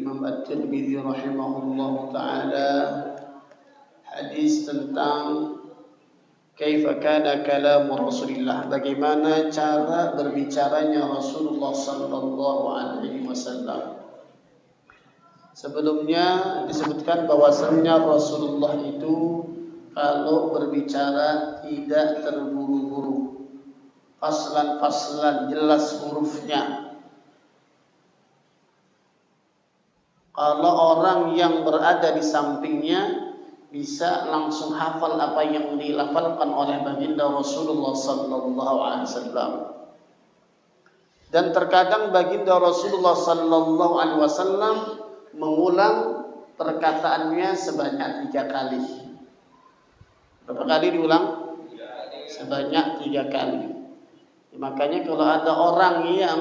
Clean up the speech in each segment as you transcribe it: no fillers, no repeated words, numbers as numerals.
Imam At-Tirmidzi rahimahullahu taala, hadis tentang kaifa kana kalamu Rasulillah, bagaimana cara berbicaranya Rasulullah sallallahu alaihi wasallam. Sebelumnya disebutkan bahwasanya Rasulullah itu kalau berbicara tidak terburu-buru, faslan-faslan, jelas hurufnya. Kalau orang yang berada di sampingnya bisa langsung hafal apa yang dilafalkan oleh baginda Rasulullah sallallahu alaihi wasallam. Dan terkadang baginda Rasulullah sallallahu alaihi wasallam mengulang perkataannya sebanyak 3 kali. Berapa kali diulang? Sebanyak 3 kali. Makanya kalau ada orang yang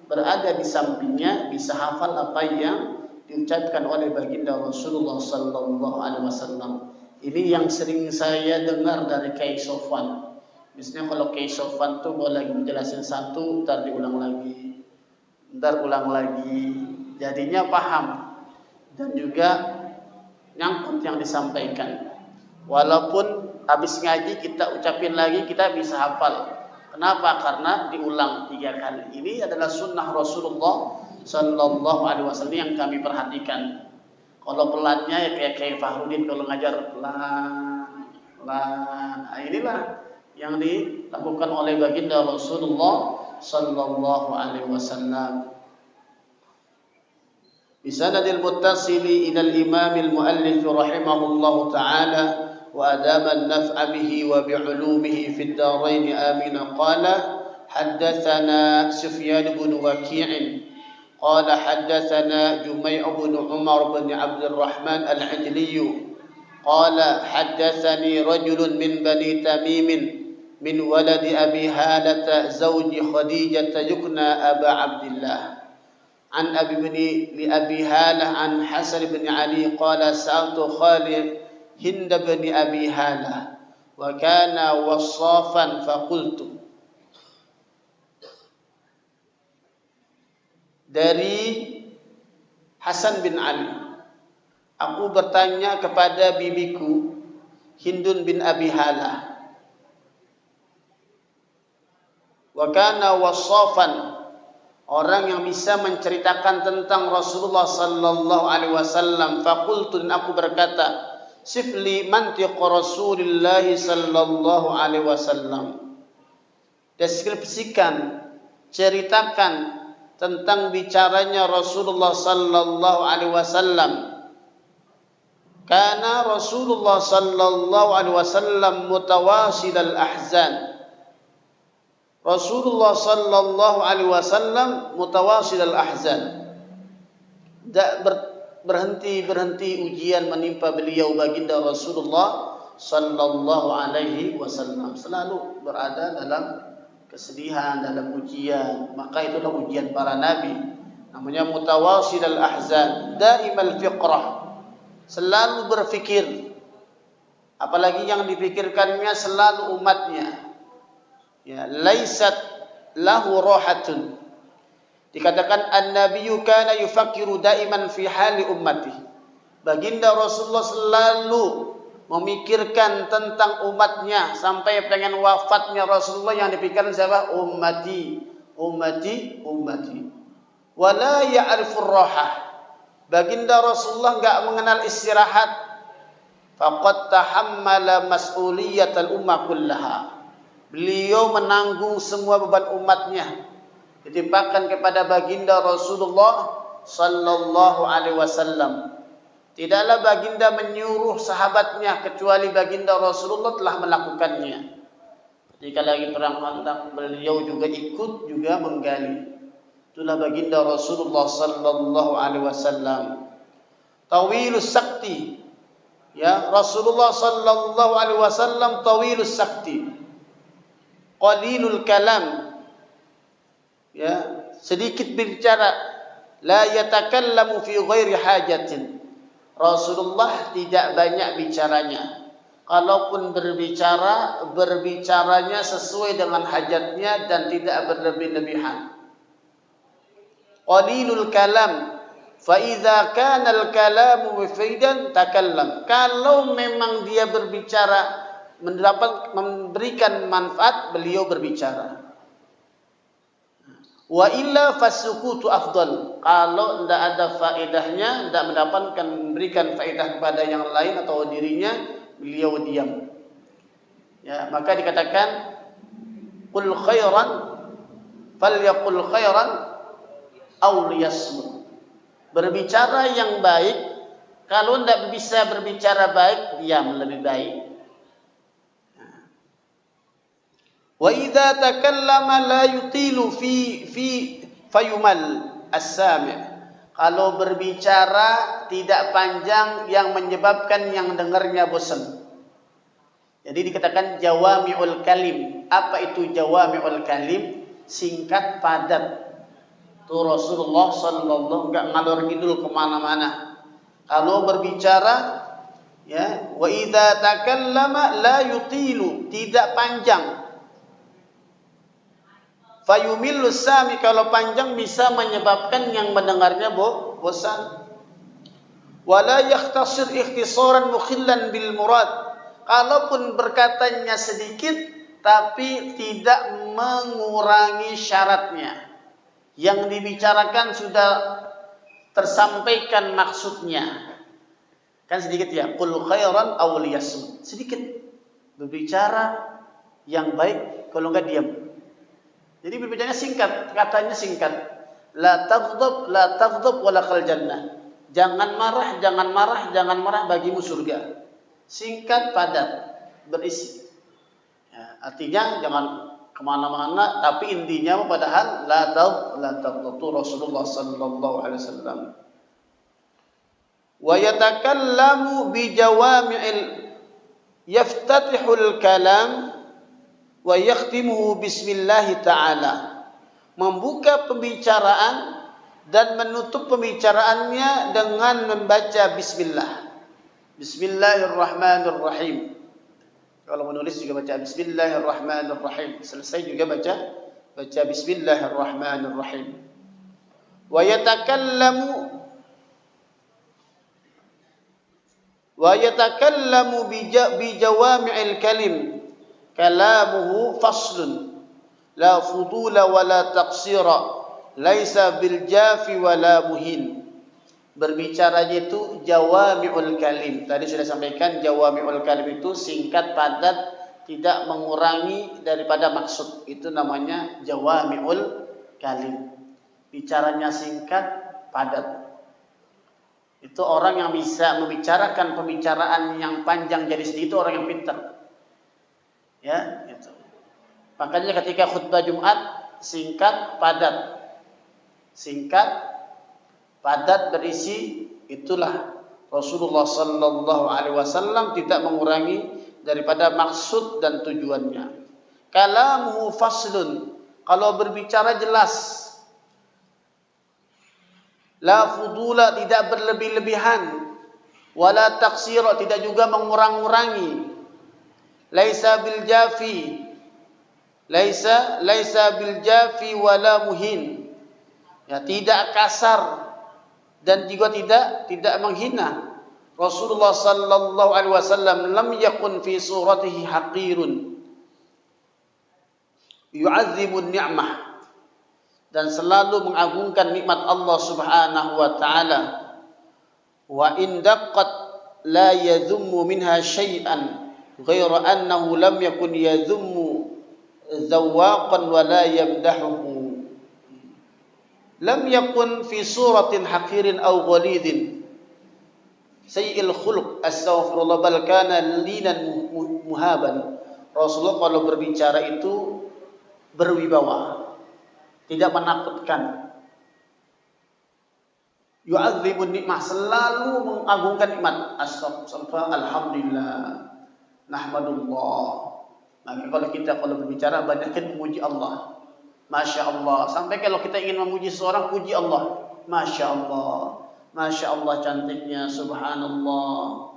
berada di sampingnya bisa hafal apa yang diucapkan oleh baginda Rasulullah sallallahu alaihi wasallam. Ini yang sering saya dengar dari Kiai Sofwan. Misalnya kalau Kiai Sofwan tuh kalau lagi menjelaskan satu, ntar diulang lagi, ntar ulang lagi, jadinya paham dan juga nyangkut yang disampaikan. Walaupun habis ngaji kita ucapin lagi, kita bisa hafal. Kenapa? Karena diulang 3 kali. Ini adalah sunnah Rasulullah sallallahu alaihi wasallam yang kami perhatikan. Kalau pelannya ya kayak Fahrudin kalau ngajar pelan. Nah, inilah yang dilakukan oleh baginda Rasulullah sallallahu alaihi wasallam. Bisanadil muttasili ila al-imam al-muallif rahimahullahu taala wa adama an-naf'a bihi wa bi'ulumihi fid darain amin qala haddatsana Sufyan bin Waki' قال حدثنا جميع بن عمر بن عبد الرحمن العجلي قال حدثني رجل من بني تميم من ولد أبي هالة زوج خديجة يكنى أبا عبد الله عن لأبي هالة عن حسن بن علي قال سألت خالد هند بن أبي هالة وكان وصافا فقلت. Dari Hasan bin Ali, aku bertanya kepada bibiku Hindun bin Abi Halah. Wa kana wasafan, orang yang bisa menceritakan tentang Rasulullah sallallahu alaihi wasallam. Faqultu, dan aku berkata, sifli mantiq Rasulillah sallallahu alaihi wasallam. Deskripsikan, ceritakan tentang bicaranya Rasulullah sallallahu alaihi wasallam. Karena Rasulullah sallallahu alaihi wasallam mutawasil al-ahzan. Rasulullah sallallahu alaihi wasallam mutawasil al-ahzan. Tak berhenti ujian menimpa beliau baginda Rasulullah sallallahu alaihi wasallam. Selalu berada dalam kesedihan, dalam ujian. Maka itulah ujian para nabi, namanya mutawasil al-ahzan, daimal fiqrah, selalu berfikir, apalagi yang dipikirkannya selalu umatnya. Ya, laisat lahu rahatun. Dikatakan an-nabiyyu kana yufakkiru daiman fi hali ummati. Baginda Rasulullah selalu memikirkan tentang umatnya sampai pengen wafatnya Rasulullah yang dipikirkan siapa? Ummati, ummati, ummati. Wala ya'rifur rahah. Baginda Rasulullah enggak mengenal istirahat. Faqad tahammala mas'uliyatal ummah kullaha. Beliau menanggung semua beban umatnya ditimpakan kepada baginda Rasulullah sallallahu alaihi wasallam. Tidaklah baginda menyuruh sahabatnya kecuali baginda Rasulullah telah melakukannya. Jika lagi perang Khandaq, beliau juga ikut juga menggali. Itulah baginda Rasulullah sallallahu alaihi wasallam. Tawilus sakti. Ya, Rasulullah sallallahu alaihi wasallam tawilus sakti. Qalilul kalam. Ya, sedikit berbicara. La yatakallamu fi ghairi hajatin. Rasulullah tidak banyak bicaranya. Kalaupun berbicara, berbicaranya sesuai dengan hajatnya dan tidak berlebih-lebihan. Qalilul kalam, Fa idza kana al-kalamu mufidan takallam. Kalau memang dia berbicara memberikan manfaat, beliau berbicara. Wa illa fasukutu afdal. Kalau tidak ada faedahnya, tidak mendapatkan memberikan faedah kepada yang lain atau dirinya, beliau diam. Ya, maka dikatakan qul khairan falyaqul khairan aw liyasmut. Berbicara yang baik, kalau tidak bisa berbicara baik, diam lebih baik. Wa idza takallama la yutilu fi fayumal as-sami'. Kalau berbicara tidak panjang yang menyebabkan yang dengarnya bosan. Jadi dikatakan jawami'ul kalim. Apa itu jawami'ul kalim? Singkat, padat. Tuh Rasulullah sallallahu enggak ngalor ngidul kemana-mana. Kalau berbicara, ya, wa idza takallama la yutilu, tidak panjang. Fayumillu sami, kalau panjang bisa menyebabkan yang mendengarnya bosan. Wala yakhtasir ikhtisaran mukhillan bil murad. Kalaupun berkatanya sedikit tapi tidak mengurangi syaratnya. Yang dibicarakan sudah tersampaikan maksudnya. Kan sedikit ya, qul khairan aw liyasmut. Sedikit berbicara yang baik, kalau enggak diam. Jadi berbicaranya singkat, katanya singkat. La taghdab wa lakal jannah. Jangan marah, jangan marah, jangan marah, bagimu surga. Singkat, padat, berisi. Ya, artinya jangan kemana-mana, tapi intinya padahal la taghdab. Rasulullah sallallahu alaihi wasallam. Wa yatakallamu bi jawami'il yaftatihul kalam wa yakhtimuhu bismillah ta'ala. Membuka pembicaraan dan menutup pembicaraannya dengan membaca bismillah. Bismillahirrahmanirrahim. Kalau menulis juga baca bismillahirrahmanirrahim. Selesai juga baca bismillahirrahmanirrahim. Wa yatakallamu bi jawami'il kalim. Kalamuhu faslun la fudula wa la taqsira laisa bil jafi wa la muhin. Berbicaranya itu jawami'ul kalim. Tadi sudah sampaikan jawami'ul kalim itu singkat, padat, tidak mengurangi daripada maksud. Itu namanya jawami'ul kalim. Bicaranya singkat, padat. Itu orang yang bisa membicarakan pembicaraan yang panjang jadi sedikit, itu orang yang pintar. Ya, itu. Makanya ketika khutbah Jumat singkat, padat. Singkat, padat, berisi, itulah Rasulullah sallallahu alaihi wasallam tidak mengurangi daripada maksud dan tujuannya. Kalamuhu faslun, kalau berbicara jelas. La fudula, tidak berlebih-lebihan. Wala taqsira, tidak juga mengurang-urangi. Laisa bil jafi. Laisa bil jafi wala muhin. Ya, tidak kasar dan juga tidak menghina. Rasulullah sallallahu alaihi wasallam lam yakun fi suratihi haqirun. Yu'azzibun ni'mah, dan selalu mengagungkan nikmat Allah Subhanahu wa taala. Wa in daqqat la yadhummu minha syai'an ghayra annahu lam yakun yadhummu zawwaqan wa la yamdahuhu. Lam yakun fi suratin haqirin aw ghalidin sayyi'il khuluq astaghfirullah bal kana linan muhaban. Rasulullah kalau berbicara itu berwibawa, tidak menakutkan. Yu'adzibun nikmah, selalu mengagungkan nikmat. Astaghfirullah, alhamdulillah, nahmadullah. Maka kalau berbicara banyakkan memuji Allah. Masya Allah. Sampai kalau kita ingin memuji seorang, puji Allah. Masya Allah. Masya Allah cantiknya, subhanallah.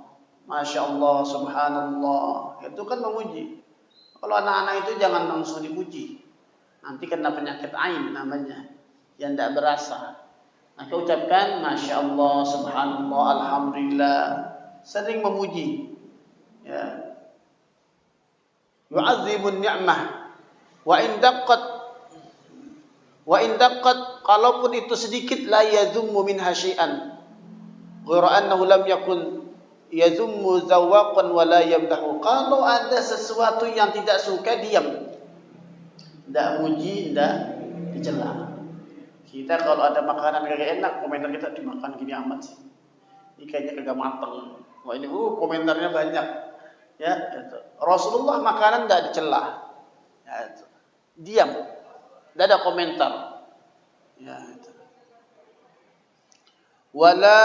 Masya Allah, subhanallah. Itu kan memuji. Kalau anak-anak itu jangan langsung dipuji. Nanti kena penyakit ain namanya, yang tidak berasa. Maka ucapkan Masya Allah, Subhanallah, Alhamdulillah. Sering memuji. Ya. Yu'azzibun ni'mah. Wa in daqqat, kalaupun itu sedikit, la yadhummu minha syai'an. Ghairu annahu lam yakun yazummu zawaqan wa la yamdahu. Kalau ada sesuatu yang tidak suka, diam. Tidak muji, tidak dicela. Kita kalau ada makanan kagak enak, komentar kita dimakan gini amat sih. Ini kayaknya kagak mateng. Wah ini komentarnya banyak. Ya, itu. Rasulullah makanan tidak dicela. Ya, itu. Diam. Tidak ada komentar. Ya, itu. Wala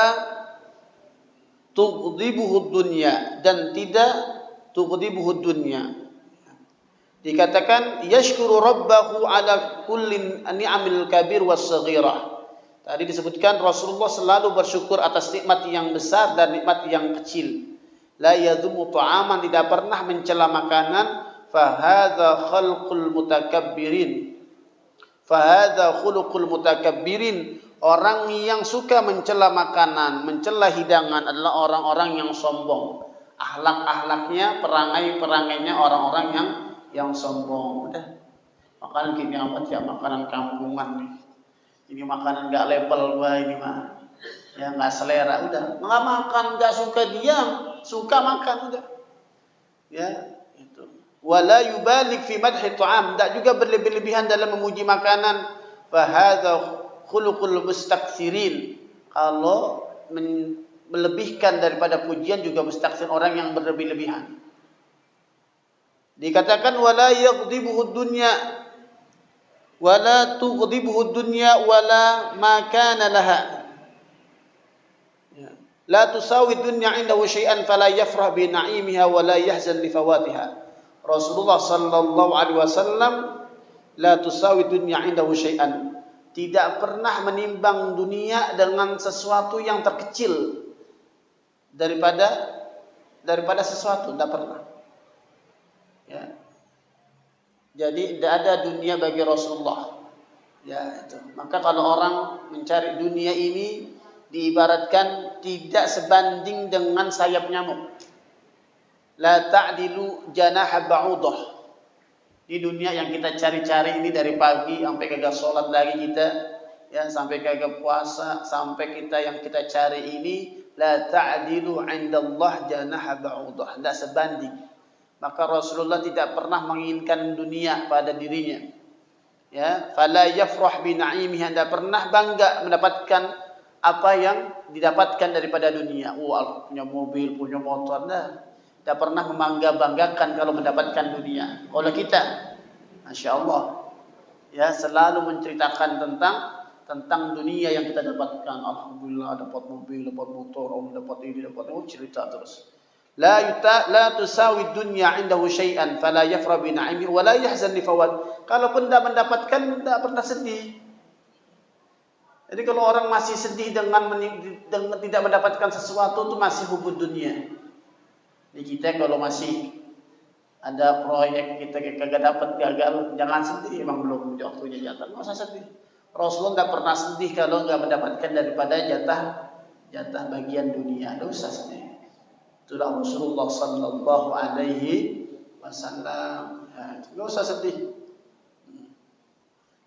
tughdibuhu dunya, dan tidak tughdibuhu dunya. Dikatakan yashkuru rabbahu ala kulli ni'amil kabir was saghirah. Tadi disebutkan Rasulullah selalu bersyukur atas nikmat yang besar dan nikmat yang kecil. La yadhumu ta'aman, tidak pernah mencela makanan. Fa hadza khalqul mutakabbirin. Fa hadza khuluqul mutakabbirin. Orang yang suka mencela makanan, mencela hidangan adalah orang-orang yang sombong. Akhlak-akhlaknya, perangai-perangainya orang-orang yang sombong. Udah. Makanan gini amat ya, makanan kampungan nih. Ini makanan enggak level gua ini mah. Ya enggak selera, udah. Enggak makan, enggak suka, diam. Suka makan, udah. Ya, itu. Wala yubalik fi madhi ta'am, enggak juga berlebih-lebihan dalam memuji makanan. Fa hadza khuluqul mustaksirin. Kalau melebihkan daripada pujian juga mustaksir, orang yang berlebih-lebihan. Dikatakan wala yaghdibuhu dunya wala tughdibuhu dunya wala ma kana laha. Ya. La tusawi dunya 'indahu syai'an fala yafrah bi na'imiha wala yahzan li fawatiha. Rasulullah sallallahu alaihi wasallam la tusawi dunya 'indahu syai'an. Tidak pernah menimbang dunia dengan sesuatu yang terkecil daripada sesuatu, tidak pernah. Ya. Jadi tidak ada dunia bagi Rasulullah. Ya, itu. Maka kalau orang mencari dunia ini diibaratkan tidak sebanding dengan sayap nyamuk. La ta'dilu janaha ba'udah. Di dunia yang kita cari-cari ini dari pagi sampai kagak sholat lagi kita, ya sampai kagak puasa, sampai kita yang kita cari ini la ta'dilu 'indallah janaha ba'udah. Tidak sebanding. Maka Rasulullah tidak pernah menginginkan dunia pada dirinya. Ya, fala yafrah bi na'imiha, tidak pernah bangga mendapatkan apa yang didapatkan daripada dunia. Punya mobil, punya motor, tidak pernah membanggakan kalau mendapatkan dunia. Kalau kita, Masya Allah, ya selalu menceritakan tentang dunia yang kita dapatkan. Alhamdulillah dapat mobil, dapat motor, dapat ini, dapat itu, cerita terus. La tusawi dunya 'indahu syai'an fala yafra bi na'imi wa la yahzan li fawat. Kalaupun tidak mendapatkan, tidak pernah sedih. Jadi kalau orang masih sedih dengan tidak mendapatkan sesuatu, itu masih hubud dunia. Jadi kita kalau masih ada proyek kita kagak dapat, gagal, jangan sedih, memang belum waktunya jatah, enggak usah sedih. Rasulullah tidak pernah sedih kalau enggak mendapatkan daripada jatah bagian dunia, enggak usah sedih. Itulah Rasulullah sallallahu alaihi wasallam. Enggak usah sedih.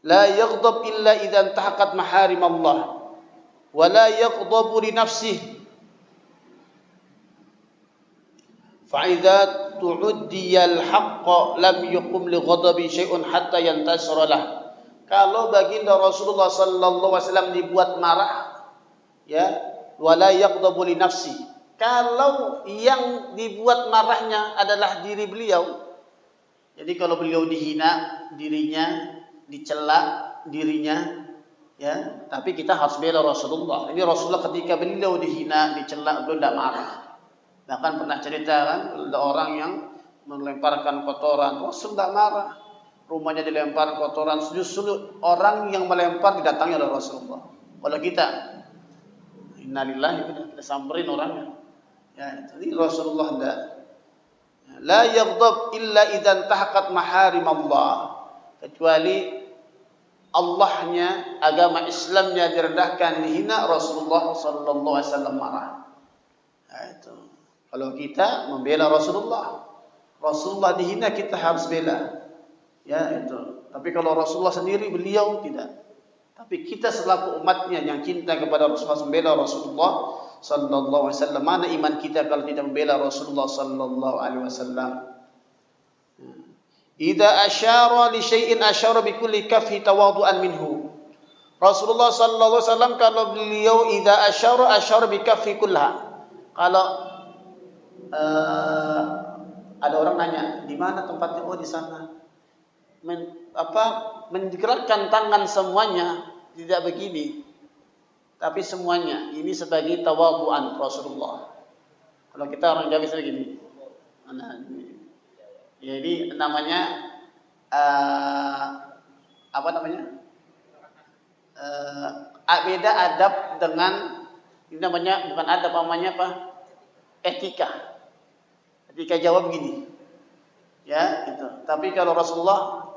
La yaghdab illa idza intahaqat maharim Allah wa la yaghdabu li nafsihi. Fa idza tu'diya al-haqq lam yuqum li ghadabi syai'un hatta yantasira lah. Kalau baginda Rasulullah sallallahu alaihi wasallam dibuat marah, ya, wa la yaghdabu li nafsihi. Kalau yang dibuat marahnya adalah diri beliau, jadi kalau beliau dihina dirinya, dicela dirinya, ya, tapi kita harus bela Rasulullah. Ini Rasulullah ketika beliau dihina, dicela, beliau tidak marah. Bahkan pernah cerita kan, ada orang yang melemparkan kotoran, Rasul tidak marah. Rumahnya dilempar kotoran, justru orang yang melempar didatangi oleh Rasulullah. Kalau kita, innalillahi, kita samperin orangnya. Ya, jadi Rasulullah tidak. La yaghdab illa idza intahaqat maharim Allah. Kecuali Allahnya, agama Islamnya direndahkan, dihina, Rasulullah sallallahu alaihi wasallam marah. Nah, itu. Kalau kita membela Rasulullah dihina, kita harus bela. Ya, itu. Tapi kalau Rasulullah sendiri, beliau tidak. Tapi kita selaku umatnya yang cinta kepada Rasulullah, membela Rasulullah sallallahu alaihi wasallam. Mana iman kita kalau tidak membela Rasulullah sallallahu alaihi wasallam? Idza asyara li syai'in asyara bi kulli kafhi tawadhu'an minhu. Rasulullah sallallahu alaihi wasallam kalau beliau idza asyara bi kafhi kullaha. Kalau ada orang nanya, di mana tempatnya? Oh, di sana. Menggerakkan tangan semuanya, tidak begini. Tapi semuanya ini sebagai tawadhu'an Rasulullah. Kalau kita orang Jawa bisa begini. Jadi namanya apa namanya? Beda adab dengan ini namanya bukan adab, namanya apa? Etika. Etika Jawa begini. Ya, itu. Tapi kalau Rasulullah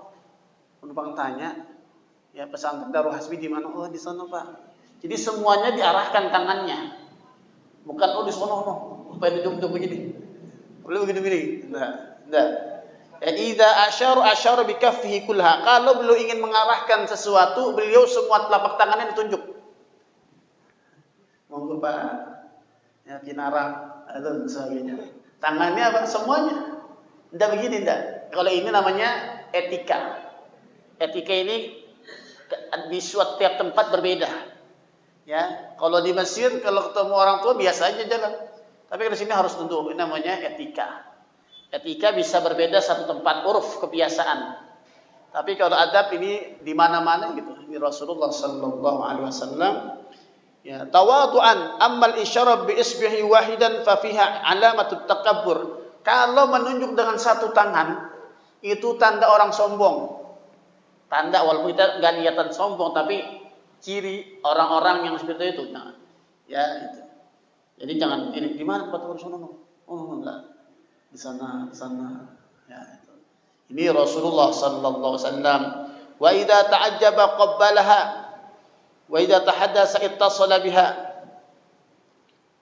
penumpang tanya, ya pesantren Darul Hasbi di mana? Oh, di sana, Pak. Jadi semuanya diarahkan tangannya. Bukan oh di sana, apa yang duduk begini. Boleh begini-begini. Enggak. Idza asyara bi kaffihi kullaha. Kalau beliau ingin mengarahkan sesuatu, beliau semua telapak tangannya ditunjuk. Monggo Pak. Ya kinara, atau sebagainya. Tangannya apa? Semuanya. Enggak begini enggak. Kalau ini namanya etika. Etika ini di suatu tiap tempat berbeda. Ya, kalau di Mesir kalau ketemu orang tua biasa aja jalan. Tapi di sini harus tunduk. Ini namanya etika. Etika bisa berbeda satu tempat, uruf, kebiasaan. Tapi kalau adab ini di mana-mana gitu. Ini Rasulullah sallallahu alaihi wasallam ya tawadhu'an ammal isyarah bi isbihi wahidan fa fiha alamatut takabbur. Kalau menunjuk dengan satu tangan itu tanda orang sombong. Tanda walaupun kita enggak niatan sombong tapi ciri orang-orang yang seperti itu. Nah, ya itu. Jadi jangan ini di mana tempat Rasulullah? Oh enggak. Di sana ya itu. Ini Rasulullah sallallahu alaihi wasallam wa idza ta'ajjaba qabbalaha wa idza tahaddasa ittasala biha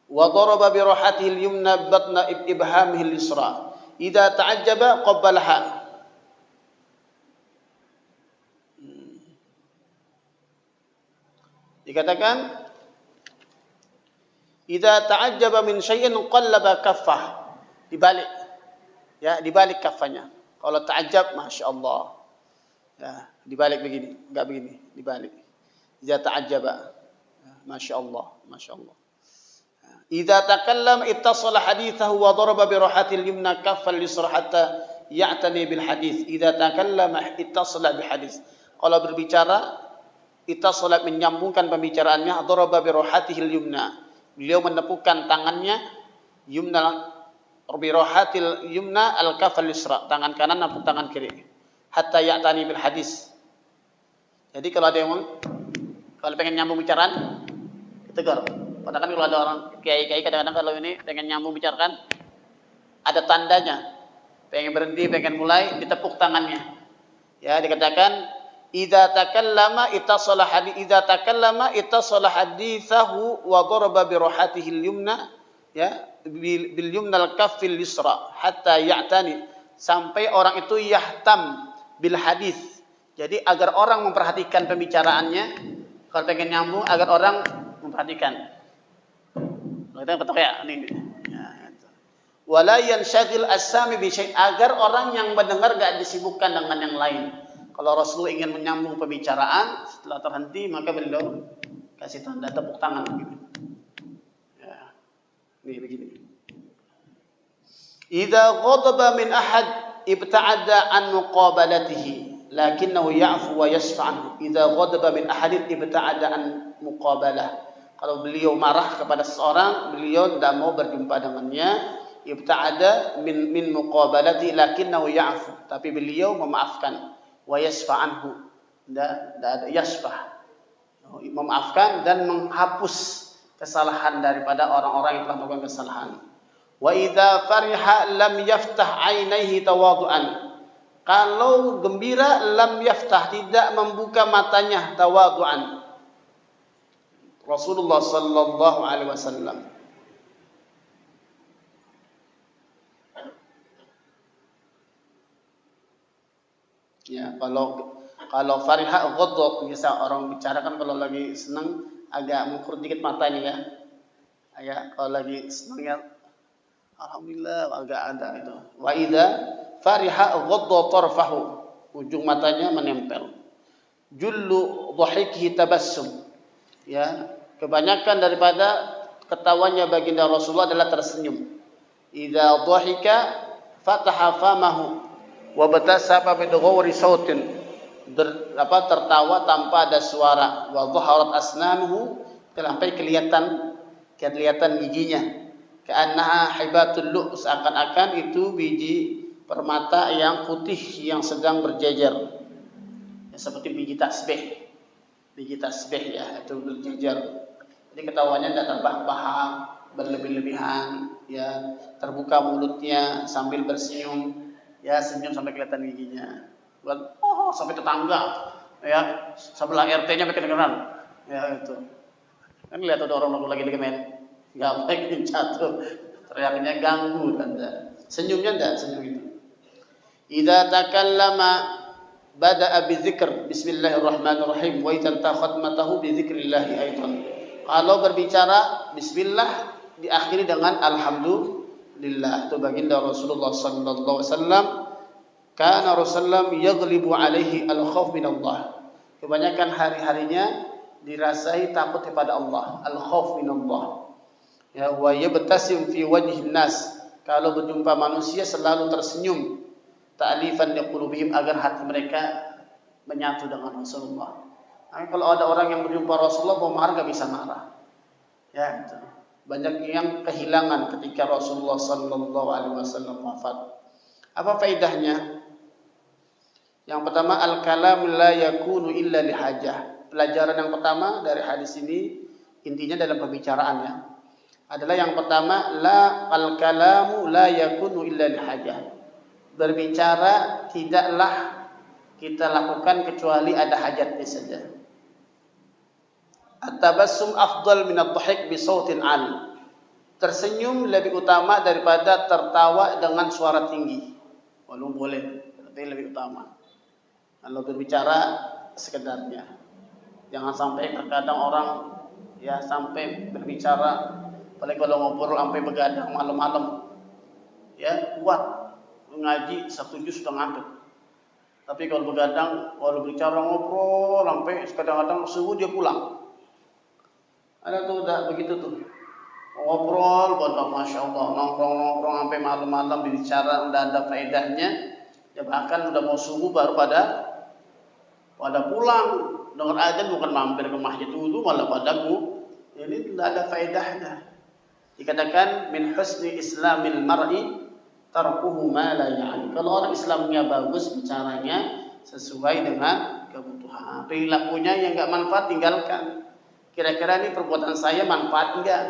wa daraba bi rahatihi al-yumna batna ibhamihi al-yusra idza ta'ajjaba qabbalaha. Dikatakan idza ta'ajjaba min syai'in qallaba kaffah, dibalik. Ya, dibalik kafanya. Kalau ta'ajab, Masya Allah. Ya, dibalik begini. Enggak begini, dibalik. Idza ta'ajaba. Ya, Masya Allah, Masya Allah. Idza takallama ittasala hadithahu wa daraba bi rahatil yumna kaffal yusra hatta ya'tani bil hadith. Idza takallama ittasala bi hadith. Kalau berbicara, ittasala menyambungkan pembicaraannya, daraba bi rahatihil yumna. Beliau menepukkan tangannya yumna birohatil yumna al-kafal yusra, tangan kanan napuk tangan kiri, hatta ya'tani bil hadis. Jadi kalau ada yang kalau pengen nyambung bicaraan tegur. Padahal kan kalau ada orang kiai-kiai kadang-kadang kalau ini pengen nyambung bicarakan ada tandanya. Pengen berhenti, pengen mulai, ditepuk tangannya. Ya, dikatakan idza takallama ittasala hadithahu wa daraba bi rohatihil yumna, ya, bil yumnal kaffil yusra hatta ya'tani, sampai orang itu yahtam bil hadis. Jadi agar orang memperhatikan pembicaraannya, kalau pengen nyambung agar orang memperhatikan. Kita betul ya ini. Ya, wala yanshagil as-sami bi syai', agar orang yang mendengar enggak disibukkan dengan yang lain. Kalau Rasul ingin menyambung pembicaraan, setelah terhenti maka beliau kasih tanda tepuk tangan begini. Ini begini. Idza ghadaba min ahad ibta'ada an muqabalatihi lakinnahu ya'fu wa yasfa anhu. Idza ghadaba min ahadin ibta'ada an muqabalah. Kalau beliau marah kepada seseorang, beliau tidak mau berjumpa dengannya. Ibta'ada min muqabalati lakinnahu ya'fu. Tapi beliau memaafkan. Wa yasfa anhu. Tidak ada yasfa. Memaafkan dan menghapus kesalahan daripada orang-orang yang telah melakukan kesalahan. Wa idza fariha lam yaftah 'ainaihi tawadhu'an. Kalau gembira, lam yaftah, tidak membuka matanya tawadu'an. Rasulullah sallallahu alaihi wasallam. Ya, kalau fariha ghadab, biasa orang bicara kan kalau lagi senang agak mengkerut dikit matanya ya. Ya, kalau lagi senang ya alhamdulillah agak ada itu. Wa idza fariha ghadda tarfahu, ujung matanya menempel. Jullu dhahikihi tabassum. Ya, kebanyakan daripada ketawanya baginda Rasulullah adalah tersenyum. Idza dhahika fataha famahu wa batasaba bi ghairi sautin, tertawa tanpa ada suara, wa dhaharat asnanuhu, sampai kelihatan giginya, ka'annaha hibatul lu', seakan-akan itu biji permata yang putih yang sedang berjejer, ya, seperti biji tasbih ya, itu berjejer. Jadi ketawanya tidak terbahak-bahak, berlebih-lebihan, ya, terbuka mulutnya sambil bersenyum. Ya, senyum sampai kelihatan giginya. Sampai tetangga, ya, sebelah RT-nya makin kedengeran. Ya, itu. Kan lihat ada orang lagi lemen, ngapain jatuh, teriaknya ganggu tanda. Senyumnya enggak, senyum itu. Idza takallama bada'a bidzikr bismillahirrahmanirrahim wa idza khatmatahu bidzikrillah aidan. Kalau berbicara bismillah diakhiri dengan alhamdulillah. Itu baginda Rasulullah sallallahu alaihi wasallam. Kana Rasulullah yaghlibu alaihi al-khauf min Allah. Kebanyakan hari-harinya dirasai takut kepada Allah, al-khauf min Allah. Ya, wa yabtasim fi wajhin nas. Kalau berjumpa manusia selalu tersenyum, ta'lifan liqulubihim, agar hati mereka menyatu dengan Rasulullah. Nah, kalau ada orang yang berjumpa Rasulullah mau marah enggak bisa marah. Ya, itu. Banyak yang kehilangan ketika Rasulullah sallallahu alaihi wasallam wafat. Apa faedahnya? Yang pertama, al-kalam la yakunu illa lihajah. Pelajaran yang pertama dari hadis ini, intinya dalam pembicaraannya adalah yang pertama, al-kalamu la yakunu illa lihajah. Berbicara tidaklah kita lakukan kecuali ada hajatnya saja. At-tabassum afdal min ad-dhahik bi sautin 'al. Tersenyum lebih utama daripada tertawa dengan suara tinggi. Walaupun boleh, tapi lebih utama. Kalau berbicara sekedarnya. Jangan sampai terkadang orang ya sampai berbicara, apalagi kalau ngobrol sampai begadang malam-malam. Ya, kuat ngaji 1 juz sudah ngantuk. Tapi kalau begadang, kalau berbicara ngobrol sampai kadang-kadang subuh dia pulang. Ada tuh udah begitu tuh. Ngobrol, masya Allah, nongkrong sampai malam-malam berbicara, udah ada faedahnya. Ya bahkan udah mau subuh baru pada pulang, dengar azan bukan mampir ke masjid dulu malah padaku. Ini tidak ada faedahnya. Dikatakan min husni islamil mar'i tarkuhu ma la ya'ni. Kalau orang Islamnya bagus, bicaranya sesuai dengan kebutuhan. Perilakunya yang enggak manfaat tinggalkan. Kira-kira ini perbuatan saya manfaat enggak?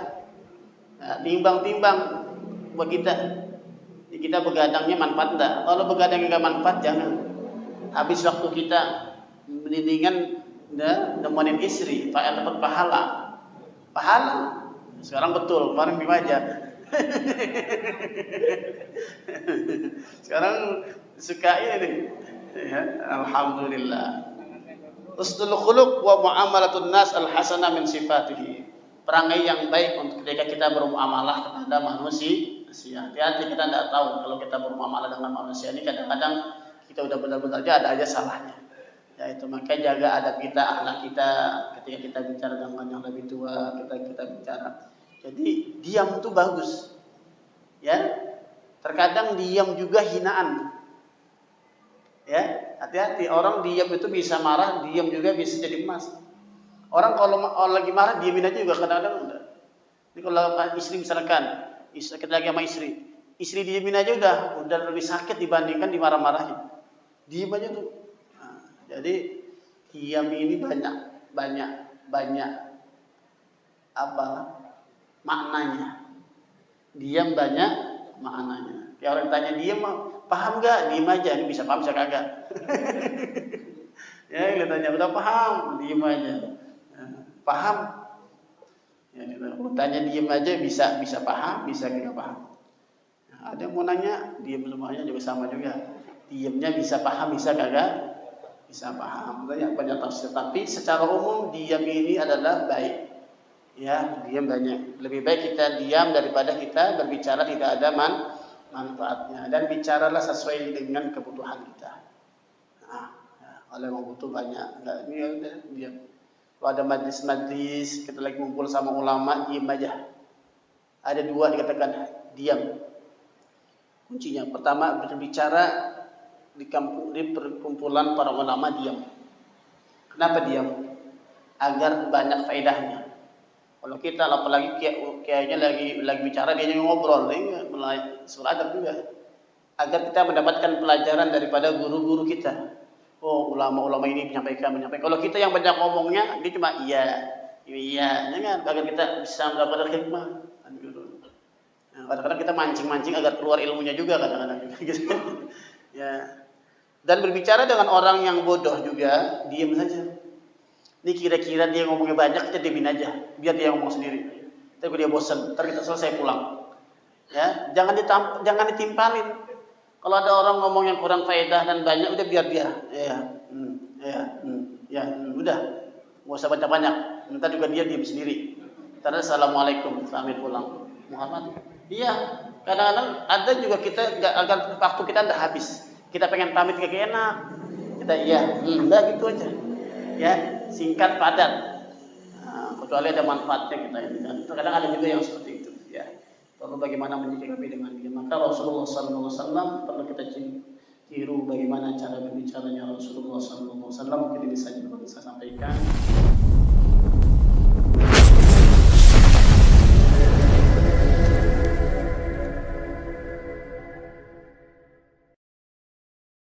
Nah, timbang-timbang buat kita. Kita begadangnya manfaat enggak? Kalau begadang enggak manfaat jangan. Habis waktu kita mendingan nemenin istri, dapat pahala. Sekarang betul, kemarin di wajah. Sekarang suka ini. Ya, alhamdulillah. Husnul khuluq wa muamalatun nas al-hasanah min sifatihi. Perangai yang baik untuk ketika kita bermuamalah kepada manusia. Hati-hati, kita tidak tahu kalau kita bermuamalah dengan manusia ini kadang-kadang kita udah benar-benar ada aja salahnya. Ya itu, maka jaga adab kita, akhlak kita ketika kita bicara dengan yang lebih tua, kita bicara. Jadi diam itu bagus. Ya. Terkadang diam juga hinaan. Ya, hati-hati, orang diam itu bisa marah, diam juga bisa jadi emas. Orang kalau lagi marah diamin aja juga kadang-kadang udah. Ini kalau istri misalkan, kita lagi sama istri diamin aja udah lebih sakit dibandingkan dimarah-marahin. Diam aja tuh. Nah, jadi diam ini banyak apa maknanya. Diam banyak maknanya. Ya orang tanya diem, paham gak? Diem aja, ini bisa paham bisa kagak. Ya, kita tanya udah paham, diem aja. Paham? Ya, kita tanya diem aja bisa paham, bisa kagak paham. Nah, ada yang mau nanya, diem semuanya juga sama juga. Diemnya bisa paham, bisa kagak? Bisa paham. Banyak tafsir. Tapi secara umum diam ini adalah baik. Ya, diam banyak. Lebih baik kita diam daripada kita berbicara tidak ada manfaatnya. Dan bicaralah sesuai dengan kebutuhan kita. Nah, ya, kalau yang butuh banyak, enggak ini ya udah diam. Kalau ada majlis-majlis, kita lagi ngumpul sama ulama, diam aja. Ada dua dikatakan diam. Kuncinya pertama berbicara di perkumpulan para ulama diam. Kenapa diam? Agar banyak faedahnya. Kalau kita apalagi kayaknya lagi bicara dia ngobrol, ini mulai surat juga. Agar kita mendapatkan pelajaran daripada guru-guru kita. Oh, ulama-ulama ini menyampaikan. Kalau kita yang banyak ngomongnya, dia cuma iya, jangan. Agar kita bisa mendapatkan hikmah. Nah, kadang-kadang kita mancing-mancing agar keluar ilmunya juga kadang-kadang. Gitu. Ya. Dan berbicara dengan orang yang bodoh juga, diam saja. Ini kira-kira dia ngomongnya banyak, kita diamin aja. Biar dia ngomong sendiri. Tapi dia bosan, ntar kita selesai pulang. Ya, jangan ditimpalin. Kalau ada orang ngomong yang kurang faedah dan banyak, udah biar dia. Udah. Nggak usah banyak-banyak. Ntar juga dia diam sendiri. Ntar assalamualaikum, selamat pulang. Muhammad. Iya, kadang-kadang ada juga kita agar waktu kita udah habis. Kita pengen pamit kagak enak. Kita udah gitu aja. Ya, singkat padat. Nah, kecuali ada manfaatnya kita ini. Terkadang ada juga yang seperti itu, ya. Lalu bagaimana menyikapi dengan dia? Maka Rasulullah SAW perlu kita tiru bagaimana cara berbicaranya Rasulullah SAW. Mungkin ini saja yang bisa saya sampaikan.